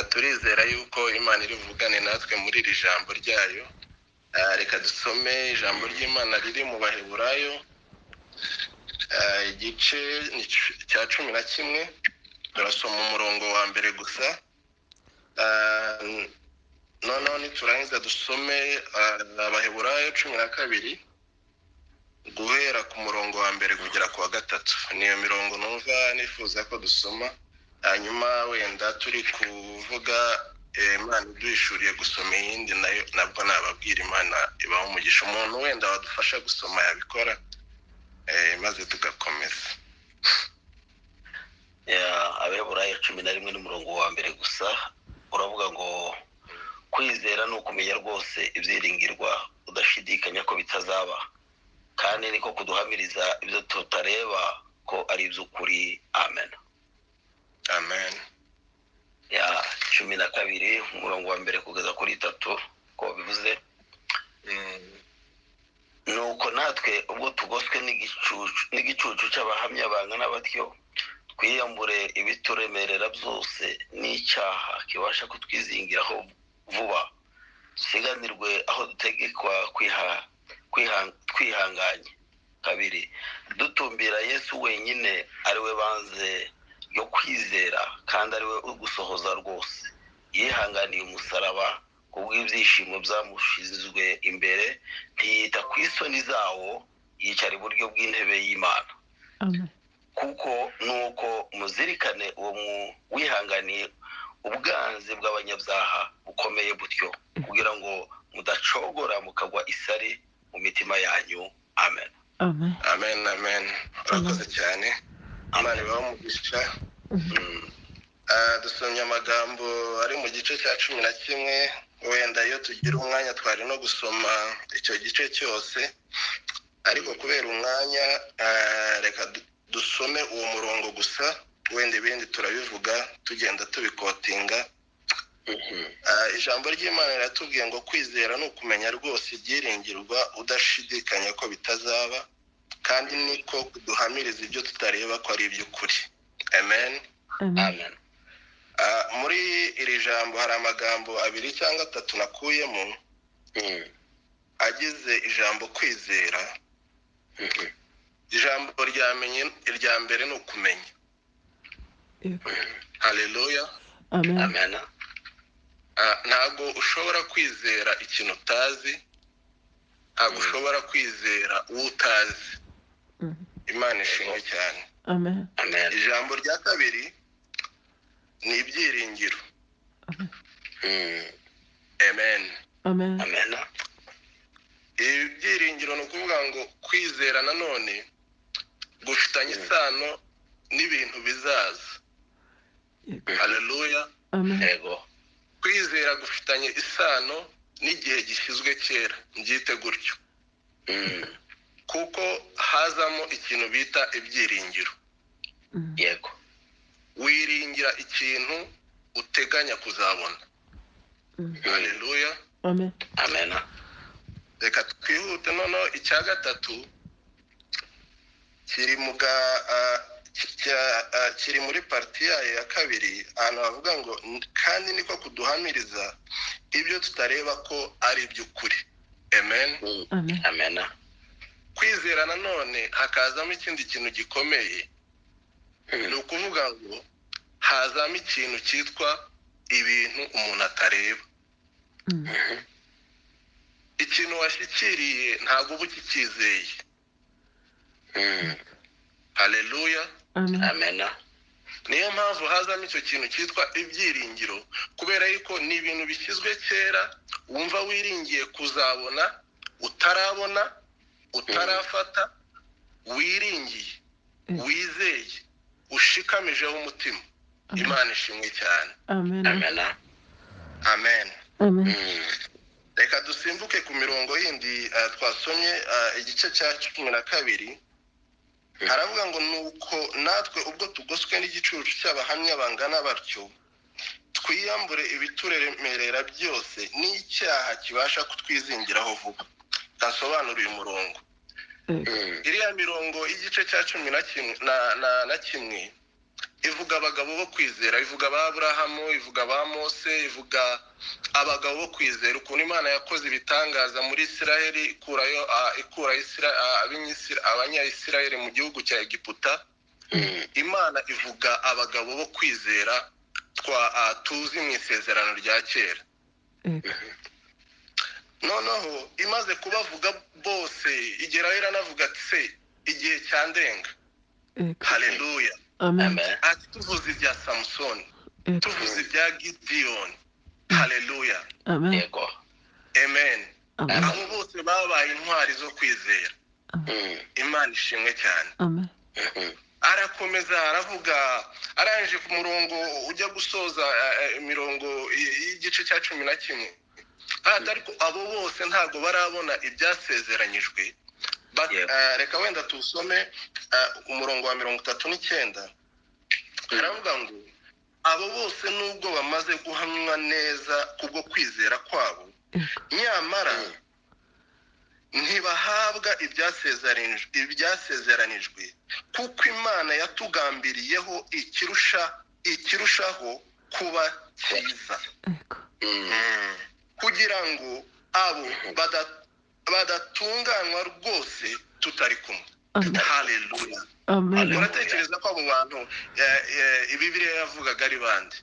turizera yuko Imana iri buvugane natwe muri iri jambo ryayo. Reka dusome ijambo ry'Imana riri mu Baheburayo igice cya 11. Turasoma umurongo wa mbere gusa. Noneho niturangiza dusome Abaheburayo 12 guhera ku murongo wa mbere kugera ku wa 3. Niyo mirongo numva nifuza ko dusoma. Hanyuma wenda turi kuvuga Imana duhishuriye gusoma iyindi nayo nabwo nababwira Imana ibaho umugisha. Umuntu wenda wadufasha gusoma yabikora maze tugakomeza. Abaheburayo 11 n'umurongo wa mbere gusa uravuga ngo kwizera ni ukumenya rwose ibyiringirwa udashidikanya ko bitazaba, kandi niko kuduhamiriza ibyo tutareba ko ari iby'ukuri. Amen. Amen. 12 umurongo wa mbere kugeza kuri 3 ko bivuze. Nuko natwe ubwo tugoswe n'igicucu cy'abahamya bangana batyo, twiyambure ibituremerera byose n'icyaha kibasha kutwizingiraho vuba, dusiganirwe aho dutegekwa twihanganye. 2, dutumbira Yesu wenyine ari we banze yo kwizera kandi ari we ugusohoza rwose, yihanganiye umusaraba kubw'ibyishimo byamushizwe imbere, ntiyita ku isoni zawo, yicara iburyo bw'intebe y'Imana. Amen. Kuko nuko muzirikane uwo wihanganiye ubwanzi bw'abanyabyaha bukomeye butyo, kugira ngo mudacogora mukagwa isari mu mitima yanyu. Amen. Amen. Amen. Amen. Urakoze cyane. Imana ibaho umugisha. Dusomye amagambo ari mu gice cya 11. Wenda iyo tugira umwanya twari no gusoma icyo gice cyose, ariko kubera umwanya reka dusome uwo murongo gusa, wenda ibindi turabivuga tugenda tubikotinga. Ijambo ry'Imana riratubwiye ngo kwizera ni ukumenya rwose ibyiringirwa udashidikanya ko bitazaba, kandi niko kuduhamiriza ibyo tutareba ko ari iby'ukuri. Amen. Amen. Muri iri jambo hari amagambo 2 cyangwa 3 nakuyemo agize ijambo kwizera. Ijambo irya mbere ni ukumenya. Haleluya. Amen. Amen. Ntabwo ushobora kwizera ikintu utazi, ntabwo ushobora kwizera uwo utazi. Imana ishimwe cyane. Amen. Amen. Ijambo rya kabiri ni ibyiringiro. Amen. Amen. Amen. Ibyiringiro ni ukuvuga ngo kwizera nanone gufitanye isano n'ibintu bizaza. Haleluya. Amen. Yego. Kwizera gufitanye isano n'igihe gishyizwe kera, mbyite gutyo. Kuko hazamo ikintu bita ibyiringiro. Yego. Wiringira ikintu uteganya kuzabona. Haleluya. Amen. Amen. Reka twihute. Noneho icya gatatu kiri muri parti yayo ya kabiri, ahantu bavuga ngo kandi niko kuduhamiriza ibyo tutareba ko ari iby'ukuri. Amen. Amen. Amen. Kwizera nanone hakazamo ikindi kintu gikomeye, ni ukuvuga ngo hazamo ikintu cyitwa ibintu umuntu atareba. Ikintu washyikiriye ntabwo uba ukikizeye. Haleluya. Amen. Amen. Niyo mpamvu hazamo icyo kintu cyitwa ibyiringiro, kubera yuko ni ibintu bishyizwe kera wumva wiringiye kuzabona, utarabona, utarafata, wiringiye, wizeye, ushikamijeho umutima. Imana ishimwe cyane. Amen. Amen. Amen. Amen. Reka dusimbuke ku mirongo yindi twasomye igice cya 12. Haravuga ngo nuko natwe ubwo tugoswe n'igicucu cy'abahamya bangana batyo, twiyambure ibituremerera byose n'icyaha kibasha kutwizingiraho vuba. Tasobanura uyu murongo. Iriya mirongo y'igice cya 11 ivuga abagabo bo kwizera, ivuga ba Aburahamu, ivuga ba Mose, ivuga abagabo bo kwizera, ukuntu Imana yakoze ibitangaza muri Isiraheli ikura abanyayisiraheli mu gihugu cya Egiputa. Imana ivuga abagabo bo kwizera tuzi mu isezerano rya kera. Noneho imaze kubavuga bose igeraho iranavuga ati se igihe cyandenga. Haleluya. Amen. Ati tuvuze ibya Samusoni, tuvuze ibya Gideyoni. Haleluya. Amen. Yego. Amen. Amen. Abo bose babaye intwari zo kwizera. Imana ishimwe cyane. Amen. Arakomeza aravuga, arangije ku murongo ujya gusoza imirongo y'igice cya 11. Ariko abo bose ntago barabona ibyasezeranyijwe. Reka wenda tusome umurongo wa 39. Aravuga ngo abo bose nubwo bamaze guhamwa neza kubwo kwizera kwabo, nyamara ntibahabwa ibyasezeranijwe kuko Imana yatugambiriyeho ikirushaho kuba cyiza, kugira ngo abo badatunganywa rwose tutari kumwe. Haleluya. Muratekereza ko abo bantu Bibiliya yavugaga ari bande?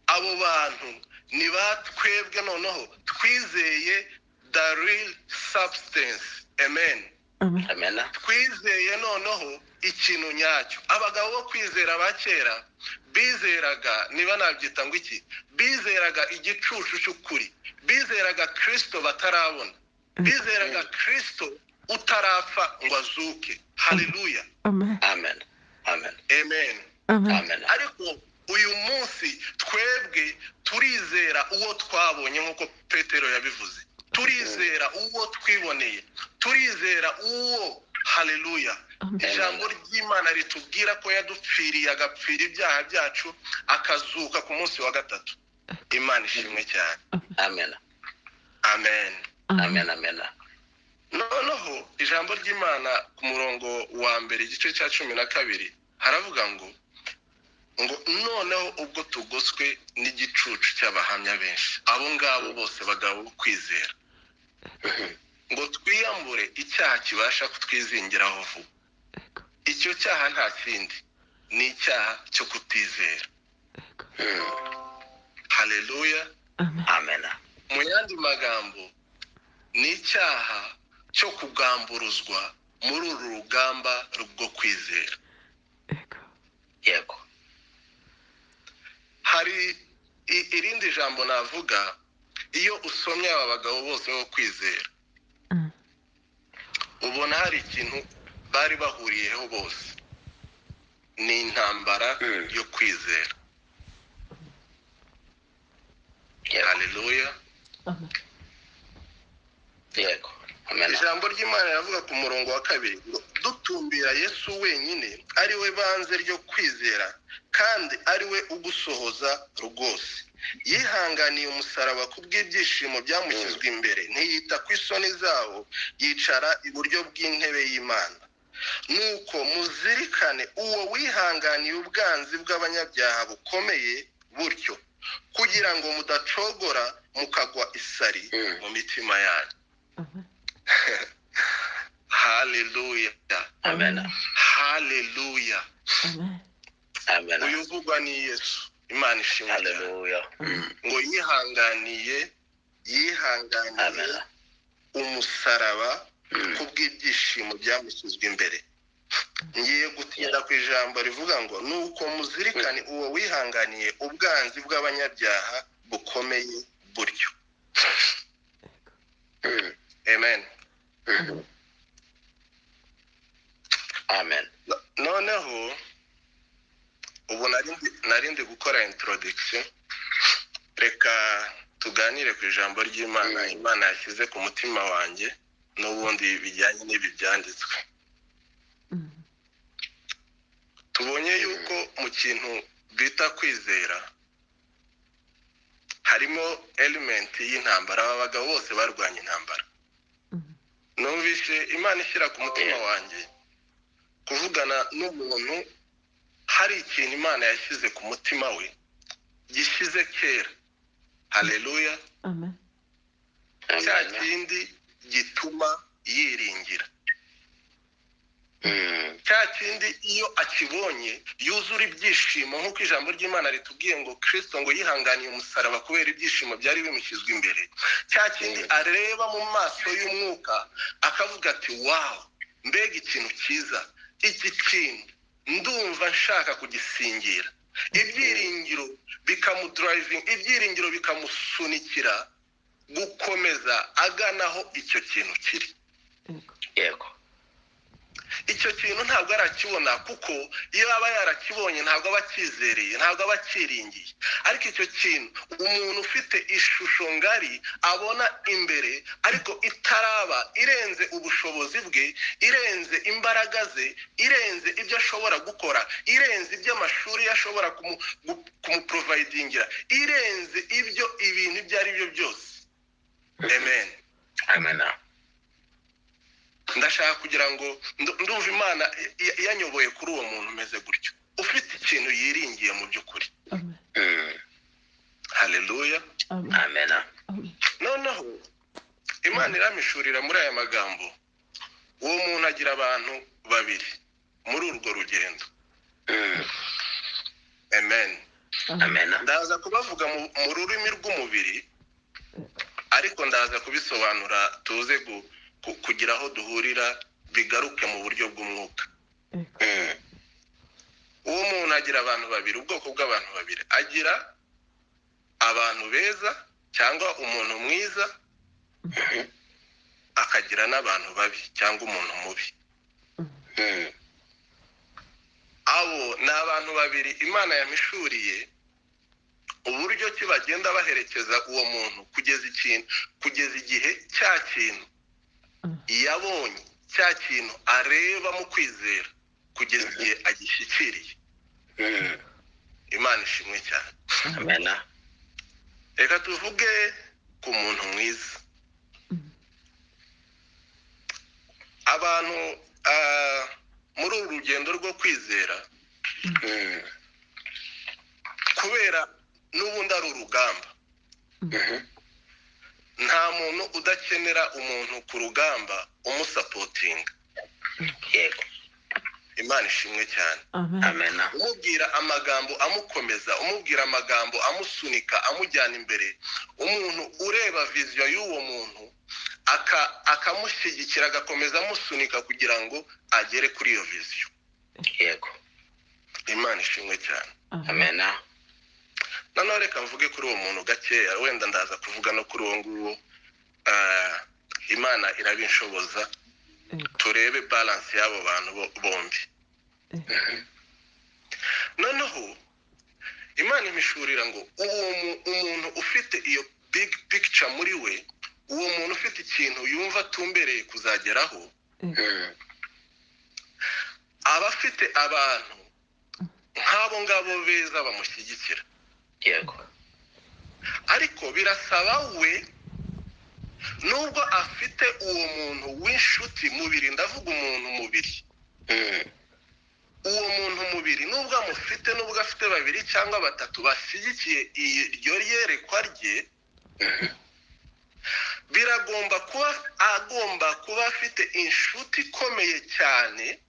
Abo bantu ni batwebwe noneho twizeye the real substance. Amen. Amen. Twizeye noneho ikintu nyacyo. Abagabo bo kwizera ba kera bizeraga, niba nabyita ngo iki, bizeraga igicucu cy'ukuri, bizeraga Kristo batarabona, bizeraga Kristo utarapfa ngo azuke. Haleluya. Amen. Amen. Amen. Amen. Amen. Ariko uyu munsi twebwe turizera uwo twabonye, nk'uko Petero yabivuze. Turizera uwo twiboneye, turizera uwo. Haleluya. Ijambo ry'Imana ritubwira ko yadupfiriye, agapfira ibyaha byacu, akazuka ku munsi wa gatatu. Imana ishimwe cyane. Amen. Amen. Amen. Amen. Noneho ijambo ry'Imana ku murongo wa mbere igice cya 12 haravuga ngo noneho ubwo tugoswe n'igicucu cy'abahamya benshi, abo ngabo bose bagabo kwizera, ngo twiyambure icyaha kibasha kutwizingiraho vuba. Icyo cyaha nta kindi ni icyaha cyo kutizera. Haleluya. Amen. Mu yandi magambo ni icyaha cyo kugamburuzwa muri uru rugamba rwo kwizera. Yego. Hari irindi jambo navuga, iyo usomye aba bagabo bose bo kwizera, ubona hari ikintu bari bahuriyeho bose, ni intambara yo kwizera. Haleluya. Yego. Amen. Ijambo ry'Imana riravuga ku murongo wa 2 ngo dutumbira Yesu wenyine ari we banze ryo kwizera kandi ari we ugusohoza rwose. Yihanganiye umusaraba kubw'ibyishimo byamushyizwe imbere, ntiyita ku isoni zawo, yicara iburyo bw'intebe y'Imana. Nuko muzirikane uwo wihanganiye ubwanzi bw'abanyabyaha bukomeye butyo, kugira ngo mudacogora mukagwa isari mu mitima yanyu. Haleluya. Amen. Haleluya. Amen. Uyu uvugwa ni Yesu. Imana ishimwe. Haleluya. Ngo yihanganiye umusaraba kubw'ibyishimo byamushyizwe imbere. Ngiye gutinda ku ijambo rivuga ngo nuko muzirikane uwo wihanganiye ubwanzi bw'abanyabyaha bukomeye buryo. Amen. Amen. Noneho ubu narindi gukora introduction, reka tuganire ku ijambo ry'Imana Imana yashyize ku mutima wanjye n'ubundi bijyanye n'ibi byanditswe. Tubonye yuko mu kintu bita kwizera harimo element y'intambara. Aba bagabo bose barwanya intambara. Numvise Imana ishyira ku mutima wanjye kuvugana n'umuntu hari ikintu Imana yashyize ku mutima we gishyize kera. Haleluya. Amen. Cya kindi gituma yiringira. Cya kindi iyo akibonye yuzura ibyishimo, nk'uko ijambo ry'Imana ritubwiye ngo Kristo ngo yihanganiye umusaraba kubera ibyishimo byari bimushyizwe imbere. Cya kindi areba mu maso y'umwuka akavuga ati wow, mbega ikintu cyiza, iki kintu ndumva nshaka kugisingira. Ibyiringiro bikamudrivinga, ibyiringiro bikamusunikira gukomeza aganaho icyo kintu kiri. Yego. Icyo kintu ntabwo arakibona, kuko iyo aba yarakibonye ntabwo aba akizereye, ntabwo aba akiringiye. Ariko icyo kintu umuntu ufite ishusho ngari abona imbere, ariko itaraba, irenze ubushobozi bwe, irenze imbaraga ze, irenze ibyo ashobora gukora, irenze ibyo amashuri ashobora kumuprovidingira, irenze ibyo ibintu ibyo ari byo byose. Amen. Amen. Ndashaka kugira ngo ndumva Imana yanyoboye kuri uwo muntu umeze gutyo, ufite ikintu yiringiye mu by'ukuri. Haleluya. Amen. Noneho Imana iramishurira muri aya magambo, uwo muntu agira abantu babiri muri urwo rugendo. Amen. Amen. Ndaza kubavuga mu rurimi rw'umubiri, ariko ndaza kubisobanura tuze kugira aho duhurira bigaruke mu buryo bw'umwuka. Uwo muntu agira abantu babiri, ubwoko bw'abantu babiri. Agira abantu beza cyangwa umuntu mwiza, akagira n'abantu babi cyangwa umuntu mubi. Abo ni abantu babiri Imana yamishuriye uburyo ki bagenda baherekeza uwo muntu kugeza igihe cya kintu yabonye, cya kintu areba mu kwizera, kugeza igihe agishyikiriye. Imana ishimwe cyane. Amen. Reka tuvuge ku muntu mwiza. Abantu muri uru rugendo rwo kwizera, kubera n'ubundi ari urugamba, nta muntu udakenera umuntu ku rugamba umusapotinga. Yego. Imana ishimwe cyane. Amen. Umubwira amagambo amukomeza, umubwira amagambo amusunika, amujyana imbere. Umuntu ureba viziyo y'uwo muntu akamushyigikira, agakomeza amusunika kugira ngo agere kuri iyo viziyo. Yego. Imana ishimwe cyane. Amen. Noneho reka mvuge kuri uwo muntu gakeya, wenda ndaza kuvuga no kuri uwo nguwo. Imana irabinshoboza, turebe balance y'abo bantu bombi. Noneho Imana imishurira ngo umuntu ufite iyo big picture muri we, uwo muntu ufite ikintu yumva atumbereye kuzageraho, aba afite abantu nk'abo ngabo beza bamushyigikira. Yego. Ariko birasaba we, nubwo afite uwo muntu w'inshuti mubiri, ndavuga umuntu mubiri, uwo muntu mubiri nubwo amufite, nubwo afite babiri cyangwa batatu bashyigikiye iryo yerekwa rye, biragomba kuba afite inshuti ikomeye cyane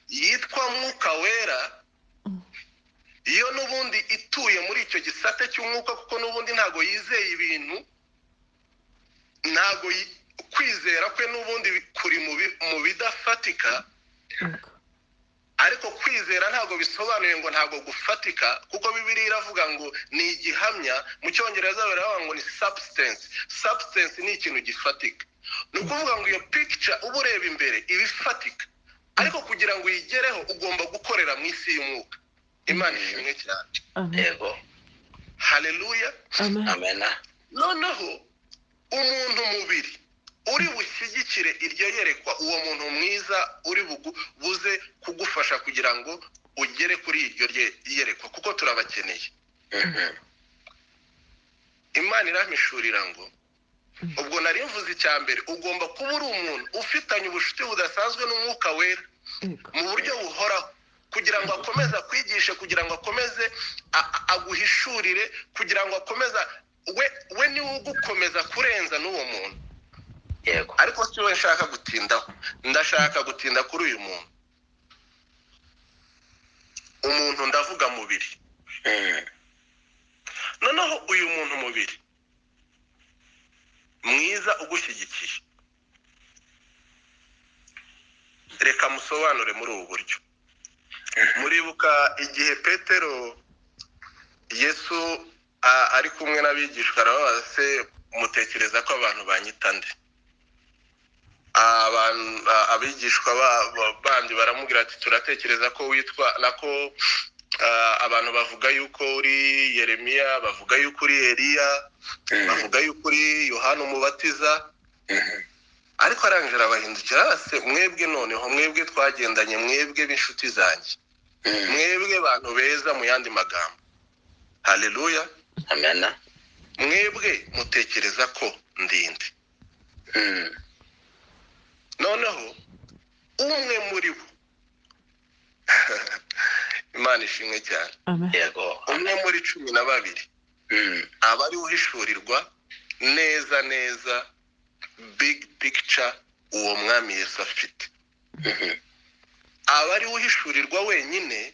yitwa Mwuka Wera, iyo n'ubundi ituye muri icyo gisate cy'umwuka, kuko n'ubundi ntago yizeye ibintu, ntago kwizera kwe n'ubundi kuri mu bidafatika. Ariko kwizera ntago bisobanuye ngo ntago gufatika, kuko Bibiliya iravuga ngo ni igihamya. Mu Cyongereza baravuga ngo ni substance. Substance ni ikintu gifatika. Ni ukuvuga ngo iyo picture uba ureba imbere ibifatika, ariko kugira ngo uyigereho ugomba gukorera mu isi y'umwuka. Imana ishimwe cyane. Yego. Haleluya. Amen. Noneho umuntu mubiri uri bushyigikire iryo yerekwa, uwo muntu mwiza uri buze kugufasha kugira ngo ugere kuri iryo yerekwa, kuko turabakeneye. Imana iramishurira ngo ubwo nari mvuze icya mbere, ugomba kuba uri umuntu ufitanye ubucuti budasanzwe n'Umwuka Wera mu buryo buhoraho, kugira ngo akomeze kwigishe, kugira ngo akomeze aguhishurire, kugira ngo akomeze we niwe ugukomeza kurenza n'uwo muntu. yego ariko si we nshaka gutindaho, ndashaka gutinda kuri uyu muntu. Umuntu ndavuga mubiri. Noneho uyu muntu mubiri mwiza ugushyigikiye, reka musobanure muri ubu buryo. Muribuka igihe Petero Yesu ari kumwe n'abigishwa, arababaza se mutekereza ko abantu banyita nde? Abigishwa bandi baramubwira ati turatekereza ko witwa nako, abantu bavuga yuko uri Yeremiya, bavuga yuko uri Eliya, bavuga yuko uri Yohana Umubatiza. Ariko arangije abahindukira, se mwebwe noneho, mwebwe twagendanye, mwebwe b'inshuti zanjye, mwebwe bantu beza, mu yandi magambo, haleluya, amena, mwebwe mutekereza ko ndinde? Noneho umwe muri bo Imana ishimwe cyane, yego umwe muri 12 aba ari uhishurirwa neza neza big picture uwo mwami Yesu afite. Aba ari uhishurirwa wenyine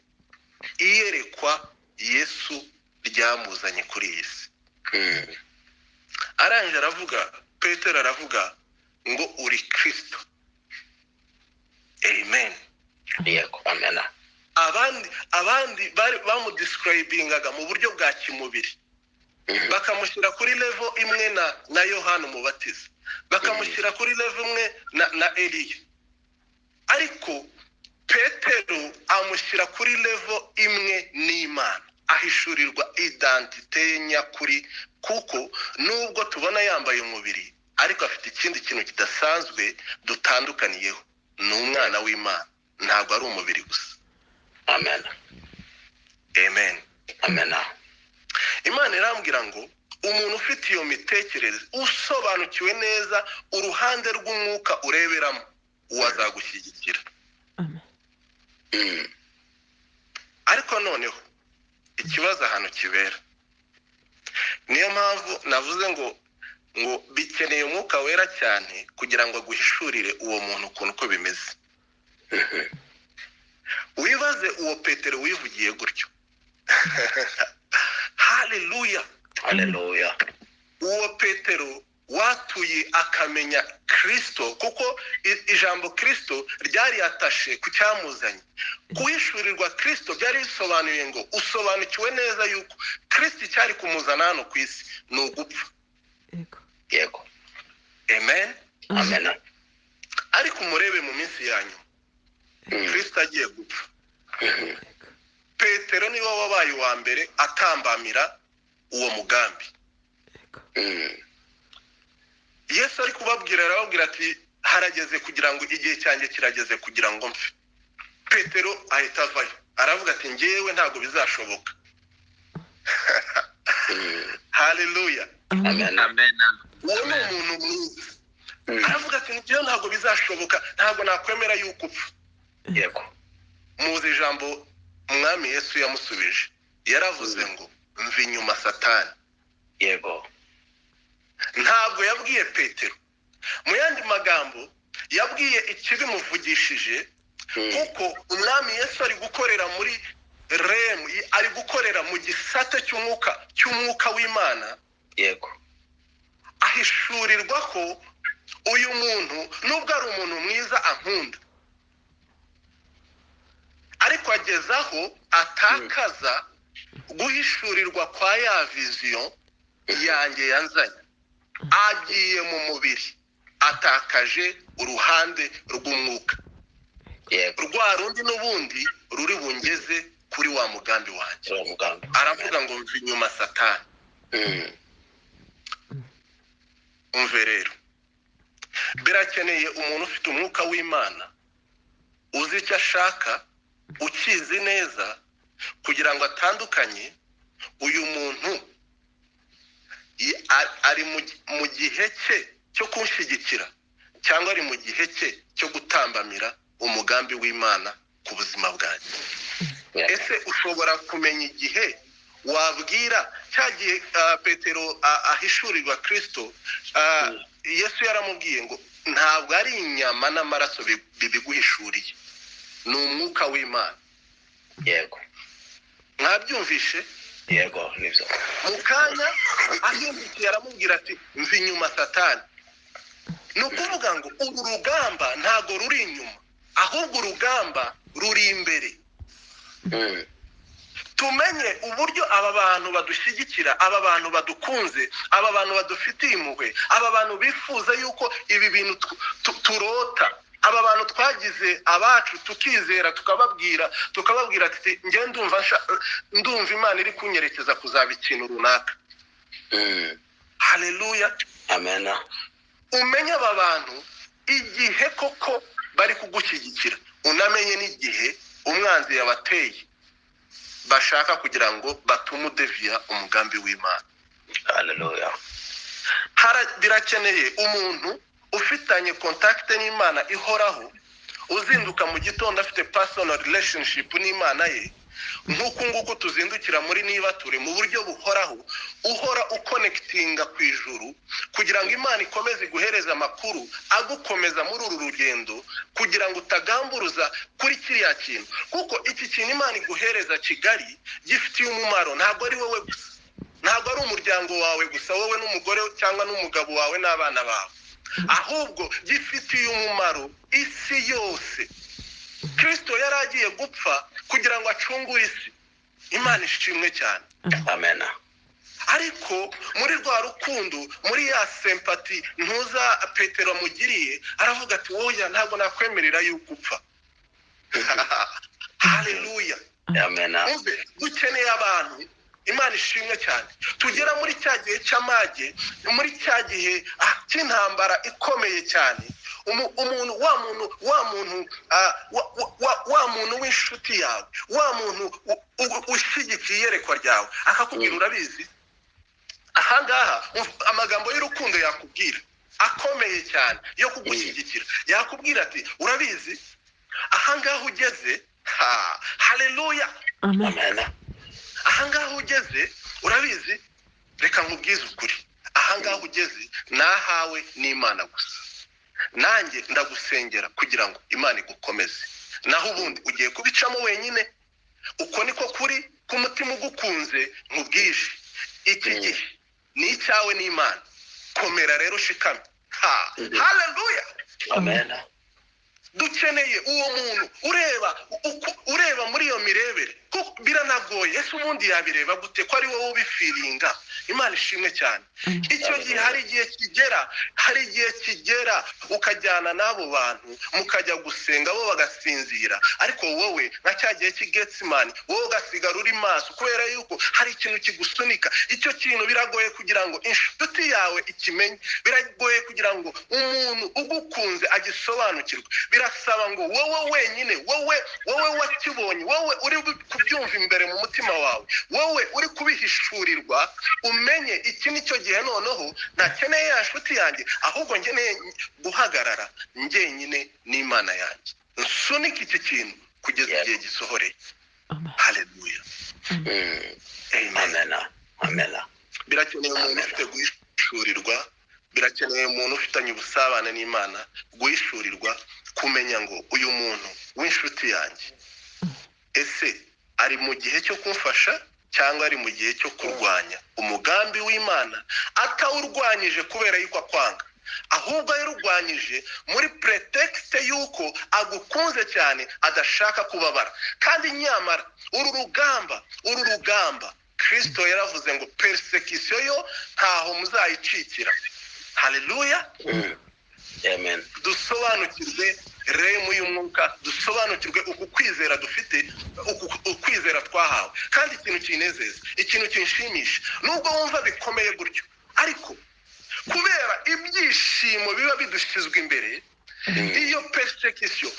iyerekwa Yesu ryamuzanye kuri iyi si. Arangije aravuga, Petero aravuga ngo uri Kristo. Amen. yego amena. abandi bamudescribingaga mu buryo bwa kimubiri, bakamushyira kuri level imwe na Yohana Umubatiza, bakamushyira kuri level imwe na Eliya. Ariko Petero amushyira kuri level imwe n'Imana, ahishurirwa identite nyakuri, kuko nubwo tubona yambaye umubiri ariko afite ikindi kintu kidasanzwe dutandukaniyeho. Ni umwana w'Imana, ntabwo ari umubiri gusa. Amen. Amen. Amen. Imana irambwira ngo umuntu ufite iyo mitekerereze, usobanukiwe neza uruhande rw'umwuka ureberamo, wazagushyigikira. Ariko noneho ikibazo ahantu kibera, niyo mpamvu navuze ngo bikeneye umwuka wera cyane kugira ngo aguhishurire uwo muntu ukuntu uko bimeze. Wibaze uwo Petero wivugiye gutyo. Haleluya, haleluya. Uwo Petero watuye akamenya Kristo, kuko ijambo Kristo ryari atashe ku cyamuzanye. Kuhishurirwa Kristo byari bisobanuye ngo usobanukiwe neza yuko Kristo cyari kumuzana hano ku isi ni ugupfa. Yego. Amen. Amen. Ariko umurebe mu minsi yanyu, Kristo agiye gupfa. Petero niwe wabaye wa mbere atambamira uwo mugambi. Yesu ari kubabwira, arababwira ati harageze kugira ngo igihe cyanjye kirageze kugira ngo mpfe. Petero ahita avayo, aravuga ati ngewe ntabwo bizashoboka. Haleluya. Amen. Amen. Uwo ni umuntu mwiza. Aravuga ati ngewe ntabwo bizashoboka, ntabwo nakwemera yuko upfa. Yego. Muzi ijambo umwami Yesu yamusubije, yaravuze ngo mva inyuma Satani. Yego. Ntabwo yabwiye Petero, mu yandi magambo yabwiye ikibimuvugishije, kuko umwami Yesu ari gukorera muri remu, ari gukorera mu gisate cy'umwuka w'Imana. Yego. Ahishurirwa ko uyu muntu nubwo ari umuntu mwiza ankunda, ariko agezaho atakaza guhishurirwa kwa ya vision yanjye yanzanye. Agiye mu mubiri, atakaje uruhande rw'umwuka, rwa rundi n'ubundi ruri bungeze kuri wa mugambi wanjye. Aravuga ngo mva inyuma Satani. Umve rero, birakeneye umuntu ufite umwuka w'Imana, uzi icyo ashaka, ukizi neza, kugira ngo atandukanye uyu muntu ari mu gihe cye cyo kunshyigikira cyangwa ari mu gihe cye cyo gutambamira umugambi w'Imana ku buzima bwanjye. ese ushobora kumenya igihe wabwira cyagiye Petero ahishurirwa Kristo Yesu yaramubwiye ngo ntabwo ari inyama n'amaraso bibiguhishuriye ni umwuka w'Imana. Yego. Mwabyumvishe? Yego nibyo. Mu kanya ahindukiye aramubwira ati mva inyuma Satani. Ni ukuvuga ngo uru rugamba ntago ruri inyuma ahubwo urugamba ruri imbere. Tumenye uburyo aba bantu badushyigikira, aba bantu badukunze, aba bantu badufitiye impuhwe, aba bantu bifuza yuko ibi bintu turota, aba bantu twagize abacu tukizera tukababwira ati njye ndumva Imana iri kunyerekeza kuzaba ikintu runaka. Haleluya. Amen. Umenye aba bantu igihe koko bari kugushyigikira, unamenye n'igihe umwanzi yabateye bashaka kugira ngo batumudeviya umugambi w'Imana. Haleluya. Birakeneye umuntu ufitanye contact n'Imana ihoraho, uzinduka mu gitondo afite personal relationship n'Imana ye, nk'uko nguko tuzindukira muri Nibature mu buryo buhoraho, uhora uconnectinga ku ijuru kugira ngo Imana ikomeze guhereza amakuru agukomeza muri uru rugendo kugira ngo utagamburuza kuri kiriya kintu, kuko iki kintu Imana iguhereza Kigali gifitiye umumaro. Ntabwo ari wowe gusa, ntabwo ari umuryango wawe gusa, wowe n'umugore cyangwa n'umugabo wawe n'abana bawe, ahubwo gifitiye umumaro isi yose. Kristo yari agiye gupfa kugira ngo acungure isi. Imana ishimwe cyane. Amen. Ariko muri rwa rukundo, muri ya sympathy ntuza Petero amugiriye, aravuga ati wowe ntabwo nakwemerera yuko upfa. Haleluya. Amen. Dukeneye abantu, Imana ishimwe cyane, tugera muri cya gihe cy'amage, muri cya gihe cy'intambara ikomeye cyane, wa muntu w'inshuti yawe, wa muntu ushyigikiye iyerekwa ryawe akakubwira urabizi, ahangaha amagambo y'urukundo yakubwira akomeye cyane yo kugushyigikira, yakubwira ati urabizi ahangaha ugeze. Haleluya. Amen. Ahangaha ugeze urabizi, reka nkubwize ukuri, ahangaha ugeze nahawe n'Imana gusa, nanjye ndagusengera kugira ngo Imana igukomeze, naho ubundi ugiye kubicamo wenyine. Uko niko kuri k'umutima ugukunze nkubwije, iki gihe ni icyawe n'Imana, komera rero shikame. Haleluya. Amen. Dukeneye uwo muntu ureba muri iyo mirebere, kuko biranagoye. Ese ubundi yabireba gute ko ari wowe ubifiringa? Imana ishimwe cyane. Icyo gihe hari igihe kigera ukajyana n'abo bantu mukajya gusenga, bo bagasinzira, ariko wowe nka cya gihe cy'Getsemani wowe ugasigara uri maso kubera yuko hari ikintu kigusunika. Icyo kintu biragoye kugira ngo inshuti yawe ikimenye, biragoye kugira ngo umuntu ugukunze agisobanukirwe. Birasaba ngo wowe wenyine, wowe wakibonye, wowe uri kubyumva imbere mu mutima wawe, wowe uri kubihishurirwa, umenye iki nicyo gihe noneho ntakeneye ya nshuti yanjye, ahubwo nkeneye guhagarara njyenyine n'Imana yanjye, nsunika iki kintu kugeza igihe gisohoreye. Haleluya. Amen. Amen. Birakeneye umuntu ufite guhishurirwa, birakeneye umuntu ufitanye ubusabane n'Imana, guhishurirwa, kumenya ngo uyu muntu w'inshuti yanjye ese ari mu gihe cyo kumfasha cyangwa ari mu gihe cyo kurwanya umugambi w'Imana, atawurwanyije kubera yuko akwanga, ahubwo yarurwanyije muri pretext yuko agukunze cyane, adashaka kubabara. Kandi nyamara uru rugamba Kristo yaravuze ngo persecution yo ntaho muzayicikira. Haleluya. Amen. Dusobanukirwe remu y'umwuka, dusobanukirwe uku kwizera dufite, ukwizera twahawe. Kandi ikintu kinezeza, ikintu kinshimisha, nubwo wumva bikomeye gutyo, ariko kubera ibyishimo biba bidushyizwe imbere, iyo persecution,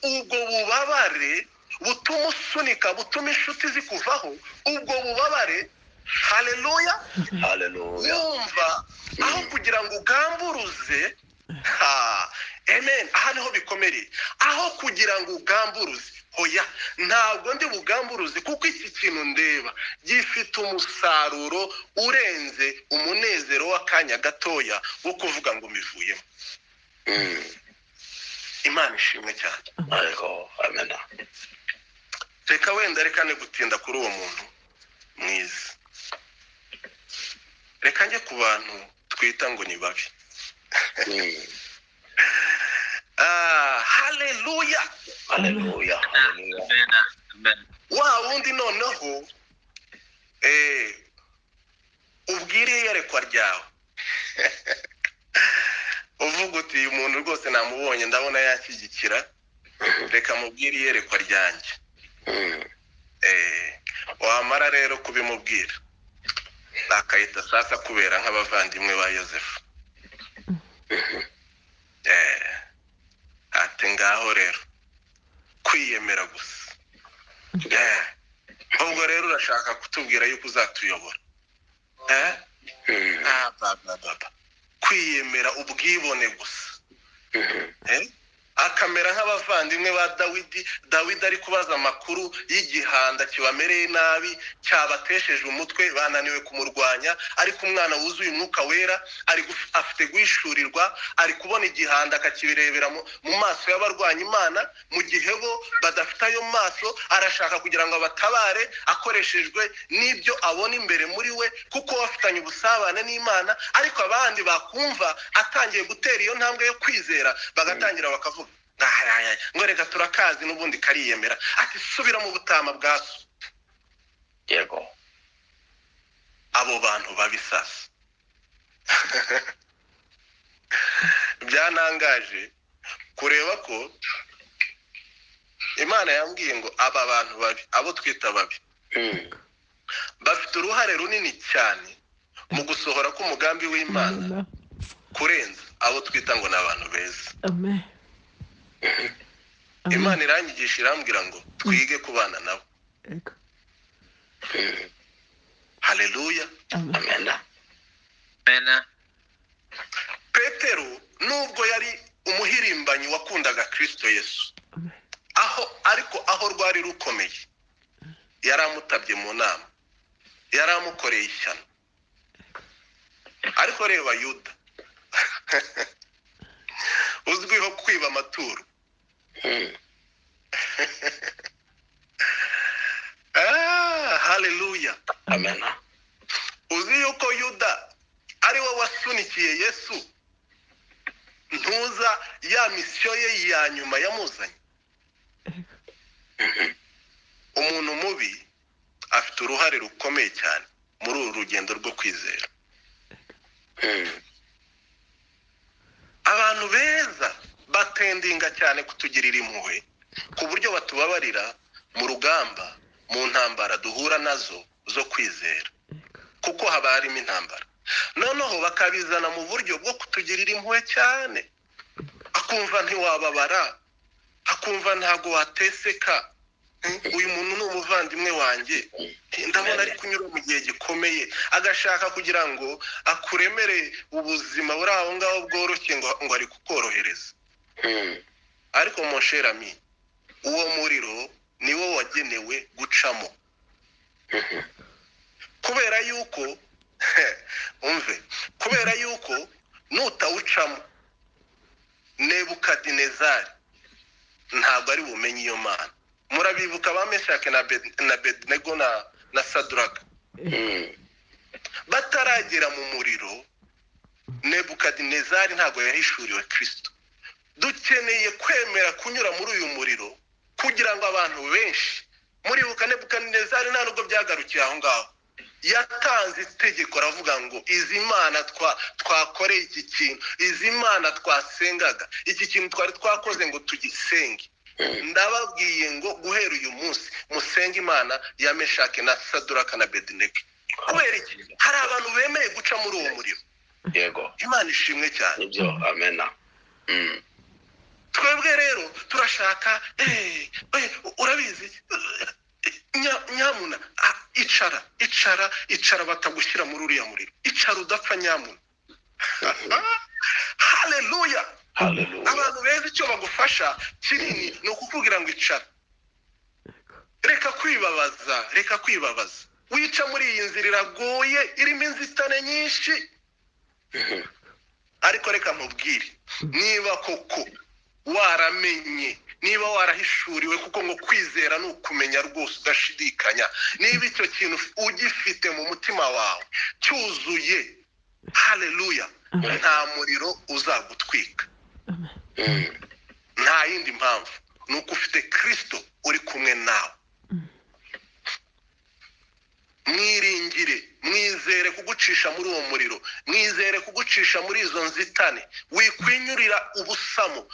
ubwo bubabare butuma usunika, butuma inshuti zikuvaho, ubwo bubabare. Haleluya. Haleluya. Wumva aho kugira ngo ugamburuze, amen, aha niho bikomereye, aho kugira ngo ugamburuze, oya ntabwo ndi bugamburuzi kuko iki kintu ndeba gifite umusaruro urenze umunezero w'akanya gatoya wo kuvuga ngo mbivuyemo. Imana ishimwe cyane. Amen. Reka wenda reka ne gutinda kuri uwo muntu mwiza, reka njye ku bantu twita ngo ni babi. Haleluya. Haleluya. Wa wundi noneho ubwire iyerekwa ryawe uvuga uti uyu muntu rwose namubonye ndabona yanshyigikira, reka mubwire iyerekwa ryanjye. Wamara rero kubimubwira akahita sasa kubera nk'abavandimwe ba Yosefu. Ati ngaho rero kwiyemera gusa. Ubwo rero urashaka kutubwira yuko uzatuyobora. Kwiyemera ubwibone gusa. Akamera nk'abavandimwe ba Dawidi ari kubaza amakuru y'igihanda kibamereye nabi cyabatesheje umutwe, bananiwe kumurwanya, ariko umwana wuzuye umwuka wera afite guhishurirwa, ari kubona igihanda akakibirebera mu maso y'abarwanya Imana, mu gihe bo badafite ayo maso. Arashaka kugira ngo abatabare akoreshejwe n'ibyo abona imbere muri we, kuko bafitanye ubusabane n'Imana. Ariko abandi bakumva atangiye gutera iyo ntambwe yo kwizera, bagatangira bakavuga ngo reka turakazi n'ubundi kariyemera. Ati subira mu butama bwa so. Yego. Abo bantu babisasa byanangaje kureba ko Imana yambwiye ngo aba bantu babi, abo twita babi, bafite uruhare runini cyane mu gusohora k'umugambi w'Imana kurenza abo twita ngo n'abantu beza. Amen. Imana iranyigisha irambwira ngo twige kubana nabo. Haleluya. Amen. Petero nubwo yari umuhirimbanyi wakundaga Kristo Yesu, aho rwari rukomeye, yaramutabye mu nama, yaramukoreye ishyano. Ariko reba Yuda uzwiho kwiba amaturo. Haleluya. Amen. Uzi yuko Yuda ari we wasunikiye Yesu ntuza ya misiyo ye ya nyuma yamuzanye. Umuntu mubi afite uruhare rukomeye cyane muri uru rugendo rwo kwizera. Abantu beza batendinga cyane kutugirira impuhwe ku buryo batubabarira mu rugamba, mu ntambara duhura nazo zo kwizera, kuko haba harimo intambara. Noneho bakabizana mu buryo bwo kutugirira impuhwe cyane, akumva ntiwababara, akumva ntago wateseka. Uyu muntu ni umuvandimwe wanjye, ndabona ari kunyura mu gihe gikomeye, agashaka kugira ngo akuremere ubuzima buri aho ngaho bworoshye ngo ari kukorohereza. Ariko mon cher ami, uwo muriro niwo wagenewe gucamo. Kubera yuko kubera yuko nutawucamo, Nebukadinezari ntabwo ari bumenye iyo Mana. Murabibuka ba Meshaki na Abednego na Saduraka bataragera mu muriro, Nebukadinezari ntabwo yahishuriwe Kristo. Dukeneye kwemera kunyura muri uyu muriro kugira ngo abantu benshi, muribuka Nebukadinezari nta nubwo byagarukiye aho ngaho, yatanze itegeko aravuga ngo izi Mana twakoreye iki kintu, izi Mana twasengaga, iki kintu twari twakoze ngo tugisenge, ndababwiye ngo guhera uyu munsi musenge Imana ya Meshaki na Saduraka na Abednego. Kubera iki? Hari abantu bemeye guca muri uwo muriro. Yego. Imana ishimwe cyane. Nibyo. Amen. Twebwe rero turashaka urabizi nyamuna icara batagushyira muri uriya muriro. Icara udapfa nyamuna. Haleluya. Abantu beza icyo bagufasha kinini ni ukukubwira ngo icara. reka kwibabaza wica muri iyi nzira iragoye irimo inzitane nyinshi. Ariko reka nkubwire, niba koko waramenye, niba warahishuriwe, kuko ngo kwizera ni ukumenya rwose udashidikanya, niba icyo kintu ugifite mu mutima wawe cyuzuye, haleluya, nta muriro uzagutwika. Nta yindi mpamvu, ni uko ufite Kristo uri kumwe nawe. Mwiringire, mwizere kugucisha muri uwo muriro, mwizere kugucisha muri izo nzitane. Wikwinyurira ubusamo,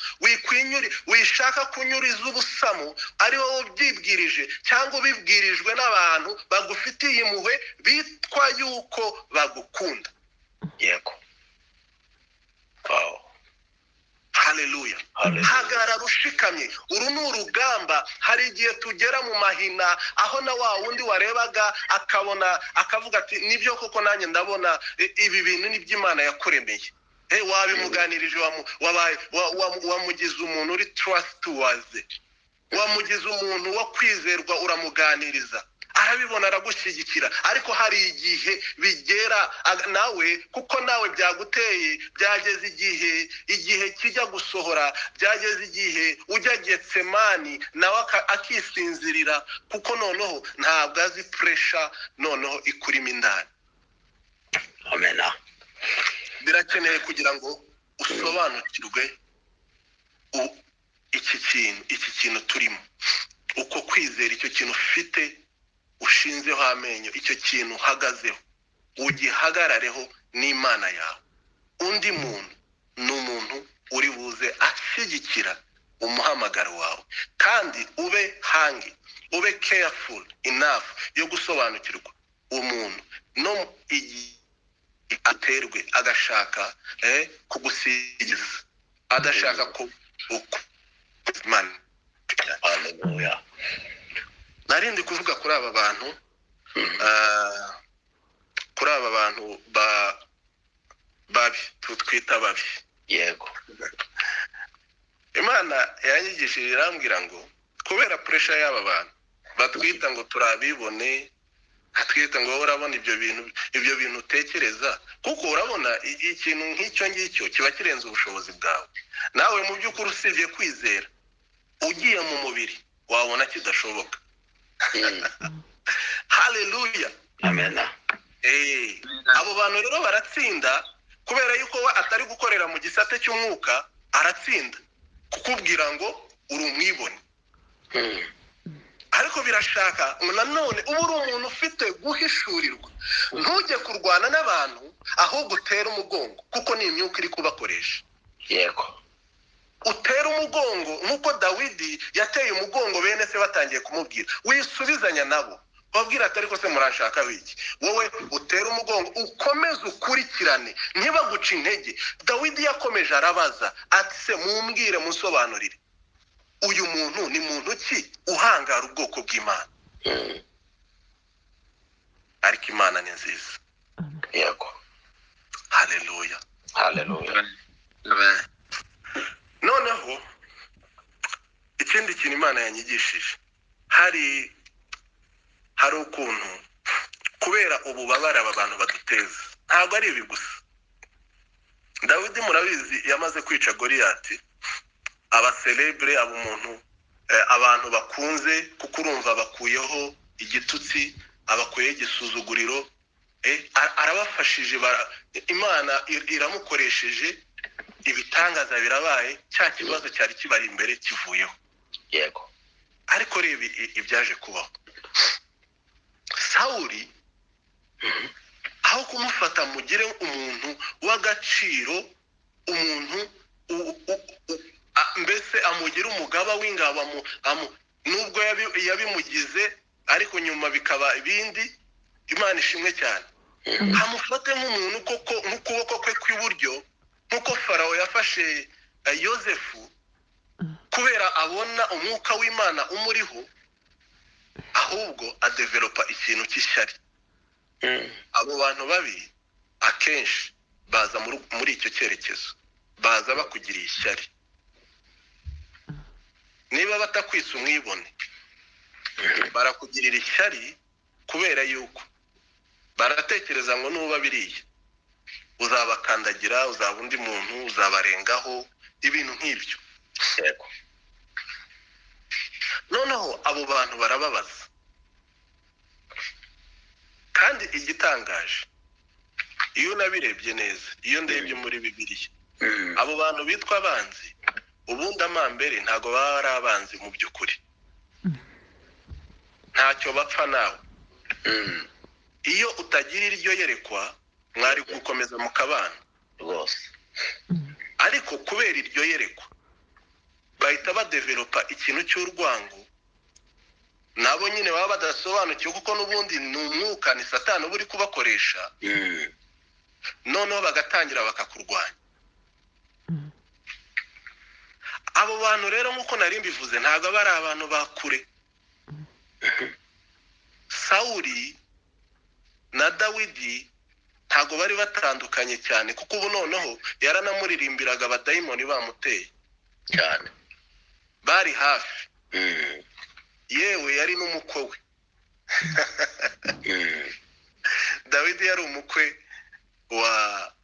wishaka kunyuriza ubusamo ari wowe ubyibwirije cyangwa ubibwirijwe n'abantu bagufitiye impuhwe bitwa yuko bagukunda. Yego. Wow. Haleluya. Hagarara ushikamye. Uru ni urugamba. Hari igihe tugera mu mahina aho na wa wundi warebaga akabona akavuga ati nibyo koko nanjye ndabona ibi bintu ni by'Imana yakuremeye. Wabimuganirije, wamugize umuntu uri trustworthy, wamugize umuntu wo kwizerwa, uramuganiriza, arabibona, aragushyigikira. Ariko hari igihe bigera nawe, kuko nawe byaguteye, byageze igihe kijya gusohora, byageze igihe ujya Getsemani nawe akisinzirira, kuko noneho ntabwo azi pressure noneho ikurimo indani. Amena. Birakeneye kugira ngo usobanukirwe iki kintu turimo, uko kwizera, icyo kintu ufite ushinzeho amenyo, icyo kintu uhagazeho, ugihagarareho n'Imana yawe. Undi muntu ni umuntu uri buze ashyigikira umuhamagaro wawe, kandi ube careful enough yo gusobanukirwa umuntu no aterwe agashaka kugusigiza, adashaka ko man. Haleluya. Narindi kuvuga kuri aba bantu, babi, twita babi. Yego. Imana yanyigishije irambwira ngo kubera pressure y'aba bantu batwita ngo turabibone, atwita ngo urabona ibyo bintu utekereza, kuko urabona ikintu nk'icyo ngicyo kiba kirenze ubushobozi bwawe. Nawe mu by'ukuri usibye kwizera, ugiye mu mubiri wabona kidashoboka. Haleluya. Amena. Abo bantu rero baratsinda kubera yuko we atari gukorera mu gisate cy'umwuka, aratsinda kukubwira ngo uri umwibone. Ariko birashaka nanone uba uri umuntu ufite guhishurirwa, ntujye kurwana n'abantu ahubwo utera umugongo, kuko ni imyuka iri kubakoresha. Yego. Utera umugongo nk'uko Dawidi yateye umugongo bene se batangiye kumubwira, wisubizanya nabo, babwira ati ariko se murashaka wiki. Wowe utera umugongo, ukomeze ukurikirane, ntibaguca intege. Dawidi yakomeje arabaza ati se mumbwire, musobanurire, uyu muntu ni muntu ki uhangara ubwoko bw'Imana? Ariko Imana ni nziza. Yego. Haleluya. Haleluya. Noneho ikindi kintu Imana yanyigishije, hari ukuntu kubera ububabare aba bantu baduteza, ntabwo ari ibi gusa. Dawidi murabizi yamaze kwica Goliyati, abacelebre, abantu bakunze, kuko urumva bakuyeho igitutsi, abakuyeho igisuzuguriro, arabafashije, Imana iramukoresheje, ibitangaza birabaye, cya kibazo cyari kibari imbere kivuyeho. Yego. Ariko reba ibyaje kubaho. Sawuli aho kumufata mugire umuntu w'agaciro, umuntu mbese amugira umugaba w'ingabo, nubwo yabimugize, ariko nyuma bikaba ibindi, Imana ishimwe cyane. Hamufate nk'umuntu koko, nk'ukuboko kwe kw'iburyo, nk'uko Farawo yafashe Yosefu, kubera abona umwuka w'Imana umuriho, ahubwo adevelopa ikintu cy'ishyari. Abo bantu babi akenshi baza muri icyo cyerekezo, baza bakugiriye ishyari. Niba batakwisa umwibone, barakugirira ishyari kubera yuko baratekereza ngo nuba biriya uzabakandagira, uzaba undi muntu, uzabarengaho, ibintu nk'ibyo. yego Noneho abo bantu barababaza, kandi igitangaje iyo nabirebye neza, iyo ndebye muri Bibiliya, abo bantu bitwa abanzi ubundi amambere ntago baba ari abanzi mu by'ukuri, ntacyo bapfa nawe. Iyo utagira iryo yerekwa mwari gukomeza mu kabana rwose, ariko kubera iryo yerekwa bahita badevelopa ikintu cy'urwango, nabo nyine baba badasobanukiwe kuko n'ubundi ni umwuka, ni Satani uba uri kubakoresha. Noneho bagatangira bakakurwanya. Abo bantu rero nk'uko nari mbivuze ntabwo bari abantu bakure. Sawuli na Dawidi ntabwo bari batandukanye cyane, kuko ubu noneho yaranamuririmbiraga abadayimoni bamuteye cyane, bari hafi, yewe yari n'umukwe we. Dawidi yari umukwe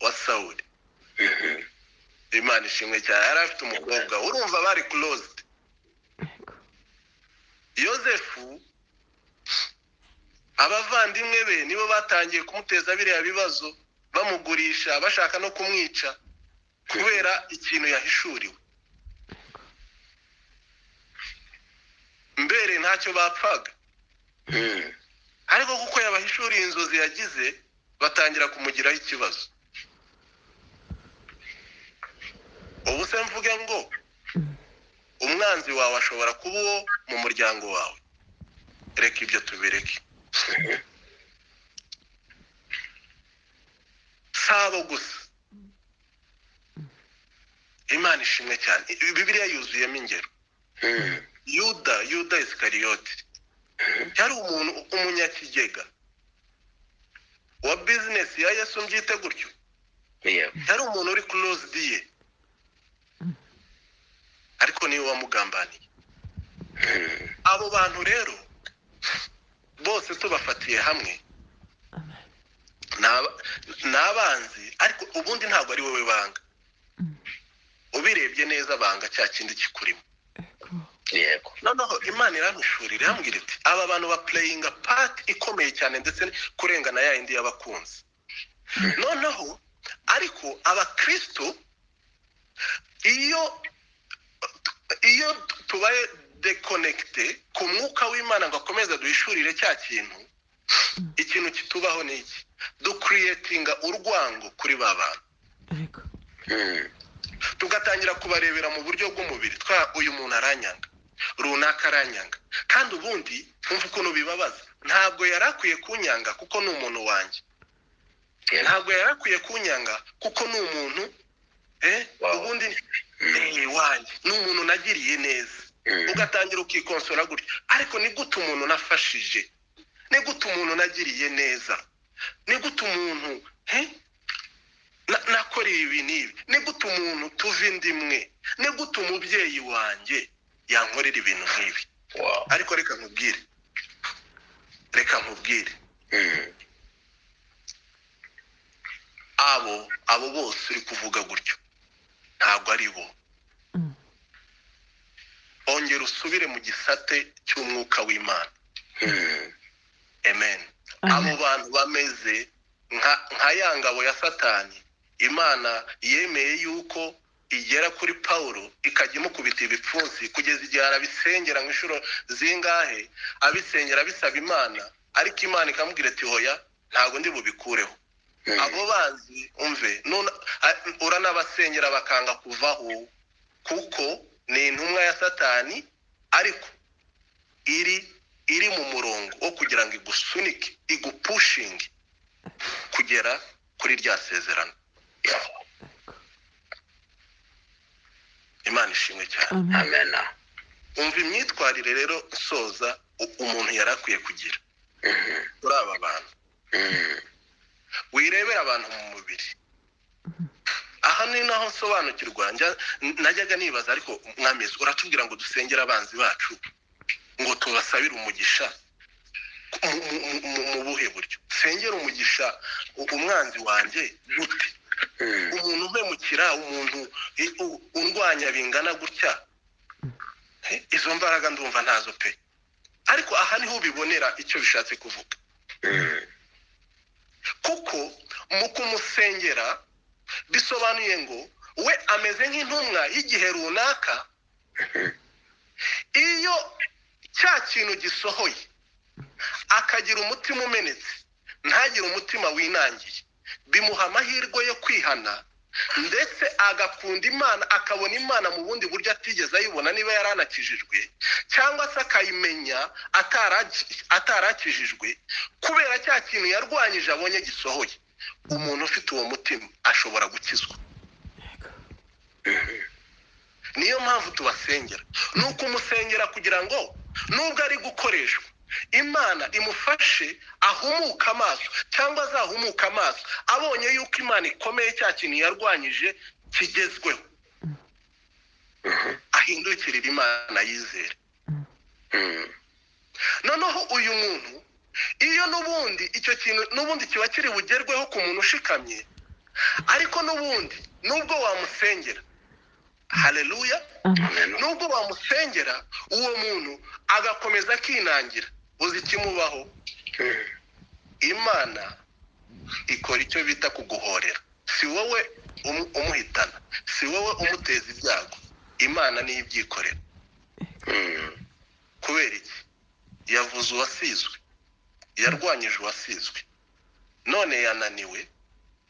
wa Sawuli. Imana ishimwe cyane, yari afite umukobwa, urumva bari closed. Yosefu abavandimwe be nibo batangiye kumuteza biriya bibazo, bamugurisha bashaka no kumwica kubera ikintu yahishuriwe. Mbere ntacyo bapfaga, ariko kuko yabahishuriye inzozi yagize batangira kumugiraho ikibazo. Ubu se mvuge ngo umwanzi wawe ashobora kuba uwo mu muryango wawe, reka ibyo tubireke. Sabo gusa, Imana ishimwe cyane, Bibiliya yuzuyemo ingero. Yuda Isikariyoti yari umuntu umunyakigega wa business ya Yesu, mbyite gutyo. Yari umuntu uri closed ye, ariko niwe wamugambaniye. Abo bantu rero bose tubafatiye hamwe n'abanzi, ariko ubundi ntabwo ari wowe banga. Ubirebye neza banga cya kindi kikurimo. yego Noneho Imana iramishurira irambwira iti aba bantu ba playing a part ikomeye cyane, ndetse kurengana ya indi y'abakunzi. Noneho ariko abakristo iyo tubaye deconnecte ku mwuka w'Imana ngo akomeza duhishurire cya kintu, ikintu kitubaho ni iki? Ducreatinga urwango kuri ba bantu, tugatangira kubarebera mu buryo bw'umubiri. Uyu muntu aranyanga, runaka aranyanga, kandi ubundi umva ukuntu bibabaza. Ntabwo yarakwiye kunyanga kuko ni umuntu wanjye, ntabwo yarakwiye kunyanga kuko ni umuntu ubundi wanjye, ni umuntu nagiriye neza. Ugatangira ukikonsora gutya, ariko ni gute umuntu nafashije, ni gute umuntu nagiriye neza, ni gute umuntu nakoreye ibi n'ibi, ni gute umuntu tuva inda imwe, ni gute umubyeyi wanjye yankorera ibintu nk'ibi. Ariko reka nkubwire abo bose uri kuvuga gutyo ntabwo ari bo. Ongera usubire mu gisate cy'umwuka w'Imana. Amen. Abo bantu bameze nka ya ngabo ya Satani. Imana yemeye yuko igera kuri Paulo ikajya imukubita ibipfunsi kugeza igihe arabisengera inshuro zingahe, abisengera bisaba Imana, ariko Imana ikamubwira ati hoya ntabwo ndi bubikureho. Abo banzi umve uranabasengera bakanga kuvaho, kuko ni intumwa ya Satani, ariko iri mu murongo wo kugira ngo igusunike, igupushinge kugera kuri rya sezerano. Imana ishimwe cyane. amen. Umva imyitwarire rero soza umuntu yarakwiye kugira kuri aba bantu. Wirebera abantu mu mubiri. Aha ni naho nsobanukirwa, najyaga nibaza, ariko mwameze uratubwira ngo dusengere abanzi bacu, ngo tubasabire umugisha mu buhe buryo? Sengera umugisha umwanzi wanjye gute? Umuntu umpemukira, umuntu undwanya bingana gutya, izo mbaraga ndumva ntazo pe. Ariko aha niho ubibonera icyo bishatse kuvuga, kuko mu kumusengera bisobanuye ngo we ameze nk'intumwa y'igihe runaka. Iyo cya kintu gisohoye akagira umutima umenetse, ntagire umutima winangiye, bimuha amahirwe yo kwihana ndetse agakunda Imana, akabona Imana mu bundi buryo atigeze ayibona niba yaranakijijwe, cyangwa se akayimenya atarakijijwe, kubera cya kintu yarwanyije abonye gisohoye. Umuntu ufite uwo mutima ashobora gukizwa. Niyo mpamvu tubasengera, ni ukumusengera kugira ngo nubwo ari gukoreshwa, Imana imufashe ahumuka amaso, cyangwa azahumuka amaso abonye yuko Imana ikomeye, cya kintu yarwanyije kigezweho, ahindukirira Imana yizere. Noneho uyu muntu, iyo n'ubundi icyo kintu n'ubundi kiba kiri bugerweho ku muntu ushikamye, ariko n'ubundi nubwo wamusengera, haleluya, nubwo wamusengera uwo muntu agakomeza akinangira, uzi ikimubaho? Imana ikora icyo bita kuguhorera. Si wowe umuhitana, si wowe umuteza ibyago, Imana niyo ibyikorera. Kubera iki? Yavuze uwasizwe, yarwanyije uwasizwe, none yananiwe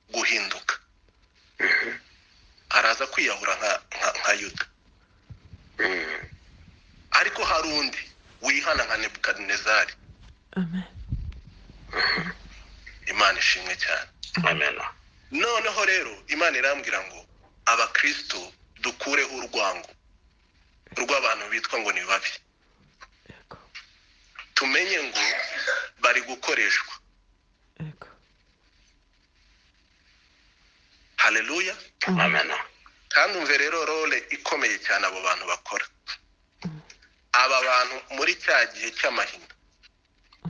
guhinduka, araza kwiyahura nka Yuda. Ariko hari undi wihana nka Nebukadinezari. Amen. Imana ishimwe cyane. Amen. Noneho rero Imana irambwira ngo abakristo dukureho urwango rw'abantu bitwa ngo ni babi. Tumenye ngo bari gukoreshwa. Haleluya. Amen. Kandi umve rero role ikomeye cyane abo bantu bakora. Aba bantu muri cya gihe cy'amahina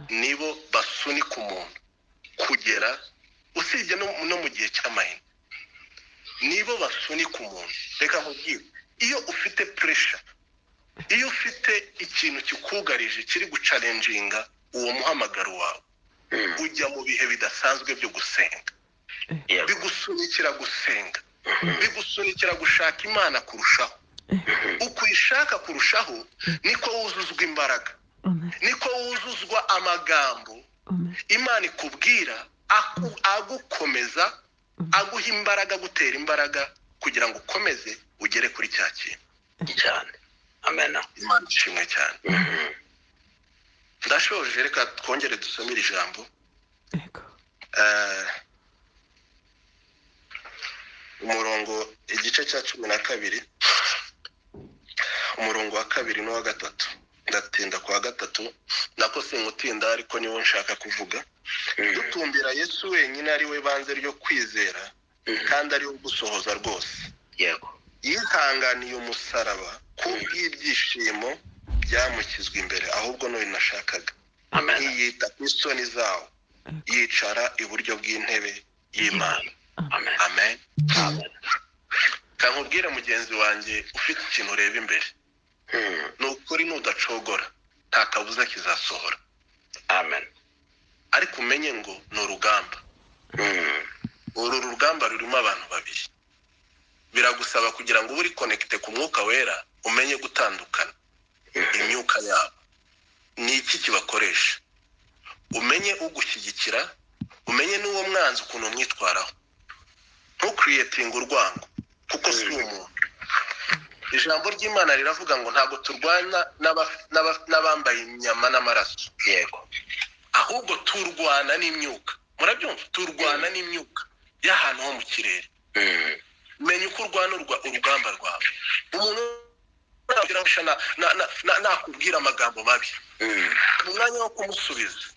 nibo basunika umuntu kugera, usibye no mu gihe cy'amahina, nibo basunika umuntu. Reka nkubwire, iyo ufite pressure, iyo ufite ikintu kikugarije kiri gucalenjinga uwo muhamagaro wawe, ujya mu bihe bidasanzwe byo gusenga. Bigusunikira gusenga, bigusunikira gushaka Imana kurushaho. Uko uyishaka kurushaho niko wuzuzwa imbaraga, niko wuzuzwa amagambo Imana ikubwira, agukomeza, aguha imbaraga, gutera imbaraga kugira ngo ukomeze ugere kuri cya kintu cyane. Amen. Imana ishimwe cyane. Ndashoje, reka twongere dusomere ijambo. Umurongo, igice cya 12, umurongo wa 2 n'uwa 3. Ndatinda kwa 3, nako singutinda ariko niwo nshaka kuvuga. Dutumbira Yesu wenyine ari we banze ryo kwizera, kandi ari we gusohoza rwose. Yego. Yihanganiye umusaraba kubw'ibyishimo byamukizwa imbere, ahubwo no binashakaga. Amen. Yita ku isoni zawo, yicara iburyo bw'intebe y'Imana. Amen. Amen. Amen. Kankubwire mugenzi wanjye, ufite ikintu ureba imbere, nukuri nudacogora nta kabuza kizasohora. Amen. Ariko umenye ngo ni urugamba. Uru rugamba rurimo abantu babiri. Biragusaba kugira ngo uri connecte ku mwuka wera, umenye gutandukana imyuka yabo, ni iki kibakoresha, umenye ugushyigikira, umenye n'uwo mwanzi ukuntu umwitwaraho. Ntucreating urwango, kuko si umuntu. Ijambo ry'Imana riravuga ngo ntabwo turwana n'abambaye inyama n'amaraso. Yego. Ahubwo turwana n'imyuka. Murabyumva? Turwana n'imyuka y'ahantu ho mu kirere. Menya uko urwana urugamba rwawe. Umuntu nakubwira amagambo mabi, mu mwanya wo kumusubiza,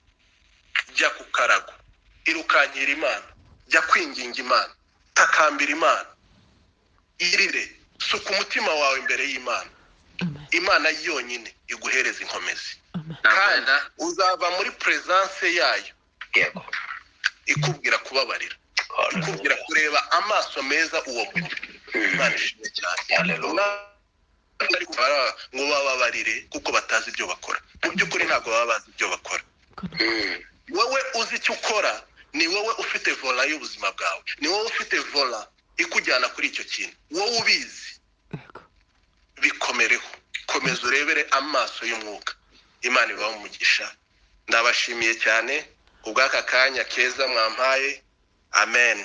jya ku karago, irukankira Imana, jya kwinginga Imana, takambira Imana, irire, suka umutima wawe imbere y'Imana. imana yonyine iguhereza inkomezi kandi uzava muri presence yayo yego ikubwira kubabarira ikubwira kureba amaso meza uwo muntu imana ishimwe cyane ngo bababarire kuko batazi ibyo bakora mu by'ukuri ntabwo baba bazi ibyo bakora wowe uzi icyo ukora ni wowe ufite vola y'ubuzima bwawe ni wowe ufite vola ikujyana kuri icyo kintu wowe ubizi bikomereho komeza urebere amaso y'umwuka imana ibaho umugisha ndabashimiye cyane ubw'aka kanya keza mwampaye amen